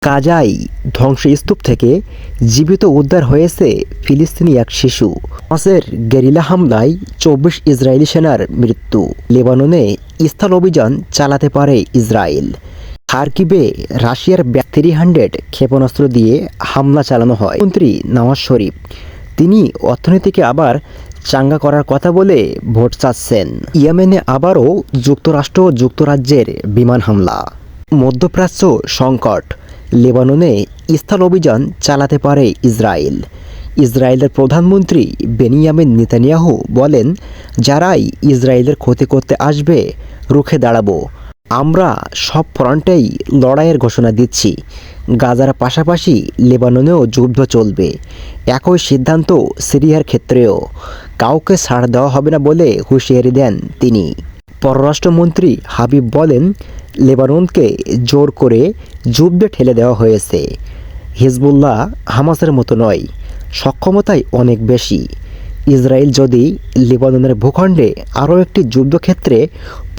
গাজায় ধ্বংসস্তূপ থেকে জীবিত উদ্ধার হয়েছে ফিলিস্তিনি এক শিশু। হামাসের গেরিলা হামলায় ২৪ ইসরায়েলি সেনার মৃত্যু। লেবাননে স্থল অভিযান চালাতে পারে ইসরায়েল। খারকিবে রাশিয়ার 300 ক্ষেপণাস্ত্র দিয়ে হামলা চালানো হয়। মন্ত্রী নওয়াজ শরীফ তিনি অর্থনীতিকে আবার চাঙ্গা করার কথা বলে ভোট চাচ্ছেন। ইয়েমেনে আবারও যুক্তরাষ্ট্র ও যুক্তরাজ্যের বিমান হামলা। মধ্যপ্রাচ্য সংকট, লেবাননে স্থল অভিযান চালাতে পারে ইসরায়েল। ইসরায়েলের প্রধানমন্ত্রী বেনিয়ামিন নেতানিয়াহু বলেন, যারাই ইসরায়েলের ক্ষতি করতে আসবে রুখে দাঁড়াবো। আমরা সব ফ্রন্টেই লড়াইয়ের ঘোষণা দিচ্ছি। গাজার পাশাপাশি লেবাননেও যুদ্ধ চলবে। একই সিদ্ধান্ত সিরিয়ার ক্ষেত্রেও। কাউকে ছাড় দেওয়া হবে না বলে হুঁশিয়ারি দেন তিনি। পররাষ্ট্রমন্ত্রী হাবিব বলেন, লেবাননকে জোর করে যুদ্ধে ঠেলে দেওয়া হয়েছে। হিজবুল্লাহ হামাসের মতো নয়, সক্ষমতায় অনেক বেশি। ইসরায়েল যদি লেবাননের ভূখণ্ডে আরও একটি যুদ্ধক্ষেত্রে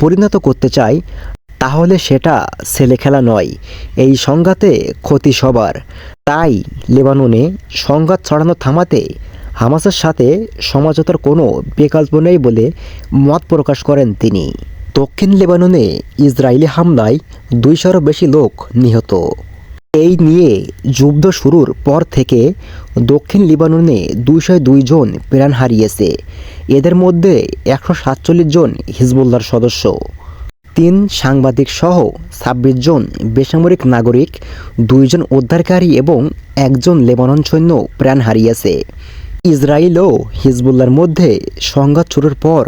পরিণত করতে চায় তাহলে সেটা ছেলে খেলা নয়। এই সংঘাতে ক্ষতি সবার। তাই লেবাননে সংঘাত ছড়ানো থামাতে হামাসের সাথে সমঝোতার কোনো বিকল্প নেই বলে মত প্রকাশ করেন তিনি। দক্ষিণ লেবাননে ইসরায়েলি হামলায় ২০০-রও বেশি লোক নিহত। এই নিয়ে যুদ্ধ শুরুর পর থেকে দক্ষিণ লেবাননে ২০২ জন প্রাণ হারিয়েছে। এদের মধ্যে ১৪৭ জন হিজবুল্লাহর সদস্য। ৩ সাংবাদিক সহ ২৬ জন বেসামরিক নাগরিক, ২ জন উদ্ধারকারী এবং ১ জন লেবানন সৈন্য প্রাণ হারিয়েছে। ইসরায়েল ও হিজবুল্লাহর মধ্যে সংঘাত শুরুর পর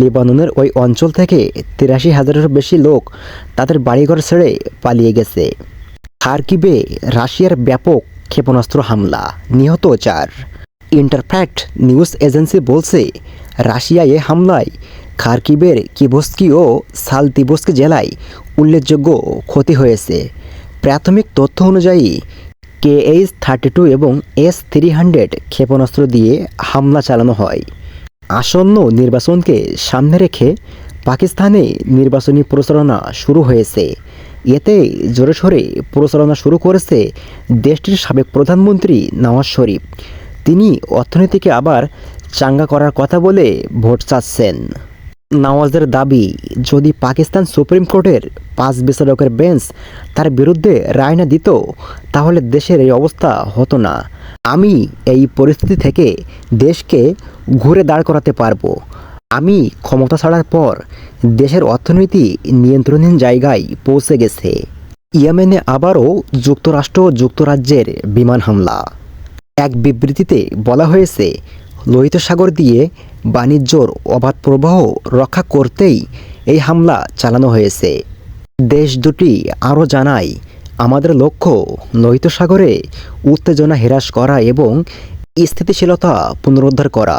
লেবাননের ওই অঞ্চল থেকে ৮৩,০০০-এরও বেশি লোক তাদের বাড়িঘর ছেড়ে পালিয়ে গেছে। খারকিবে রাশিয়ার ব্যাপক ক্ষেপণাস্ত্র হামলা, নিহত ৪। ইন্টারফ্যাক্ট নিউজ এজেন্সি বলছে, রাশিয়া এ হামলায় খারকিবের কিভস্কি ও সালতিভস্কি জেলায় উল্লেখযোগ্য ক্ষতি হয়েছে। প্রাথমিক তথ্য অনুযায়ী KH-32 এবং S-300 ক্ষেপণাস্ত্র দিয়ে হামলা চালানো হয়। আসন্ন নির্বাচনকে সামনে রেখে পাকিস্তানে নির্বাচনী প্রচারণা শুরু হয়েছে। এতে জোরেশোরে প্রচারণা শুরু করেছে দেশটির সাবেক প্রধানমন্ত্রী নওয়াজ শরীফ। তিনি অর্থনীতিকে আবার চাঙ্গা করার কথা বলে ভোট চাচ্ছেন। নওয়াজের দাবি, যদি পাকিস্তান সুপ্রিম কোর্টের ৫ বিচারকের বেঞ্চ তার বিরুদ্ধে রায় না দিত তাহলে দেশের এই অবস্থা হতো না। আমি এই পরিস্থিতি থেকে দেশকে ঘুরে দাঁড় করাতে পারবো। আমি ক্ষমতা ছাড়ার পর দেশের অর্থনীতি নিয়ন্ত্রণহীন জায়গায় পৌঁছে গেছে। ইয়েমেনে আবারও যুক্তরাষ্ট্র ও যুক্তরাজ্যের বিমান হামলা। এক বিবৃতিতে বলা হয়েছে, লোহিত সাগর দিয়ে বাণিজ্যর অবাধ প্রবাহ রক্ষা করতেই এই হামলা চালানো হয়েছে। দেশ দুটি আরও জানায়, আমাদের লক্ষ্য লোহিত সাগরে উত্তেজনা হ্রাস করা এবং স্থিতিশীলতা পুনরুদ্ধার করা।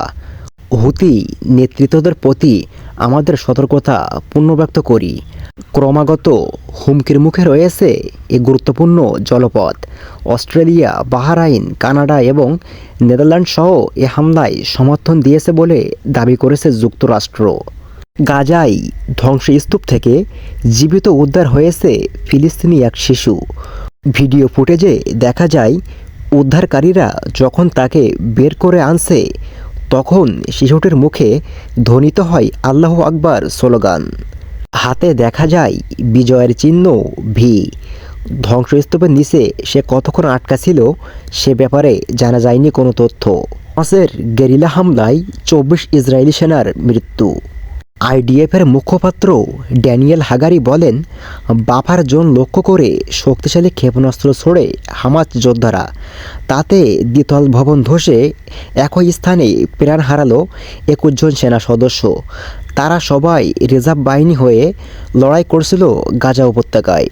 হুতি নেতৃত্বদের প্রতি আমাদের সতর্কতা পুনর্ব্যক্ত করি। ক্রমাগত হুমকির মুখে রয়েছে এই গুরুত্বপূর্ণ জলপথ। অস্ট্রেলিয়া, বাহরাইন, কানাডা এবং নেদারল্যান্ড সহ এ হামলায় সমর্থন দিয়েছে বলে দাবি করেছে যুক্তরাষ্ট্র। গাজায় ধ্বংসস্তূপ থেকে জীবিত উদ্ধার হয়েছে ফিলিস্তিনি এক শিশু। ভিডিও ফুটেজে দেখা যায়, উদ্ধারকারীরা যখন তাকে বের করে আনছে তখন শিশুটির মুখে ধ্বনিত হয় আল্লাহু আকবার স্লোগান। হাতে দেখা যায় বিজয়ের চিহ্ন ভি। ধ্বংসস্তূপের নিচে সে কতক্ষণ আটকা ছিল সে ব্যাপারে জানা যায়নি কোনো তথ্য। হামাসের গেরিলা হামলায় ২৪ ইসরায়েলি সেনার মৃত্যু। IDF-এর মুখপাত্র ড্যানিয়েল হাগারি বলেন, বাফার জোন লক্ষ্য করে শক্তিশালী ক্ষেপণাস্ত্র ছোড়ে হামাস যোদ্ধারা। তাতে দ্বিতল ভবন ধসে একই স্থানে প্রাণ হারালো ২১ জন সেনা সদস্য। তারা সবাই রিজার্ভ বাহিনী হয়ে লড়াই করছিল গাজা উপত্যকায়।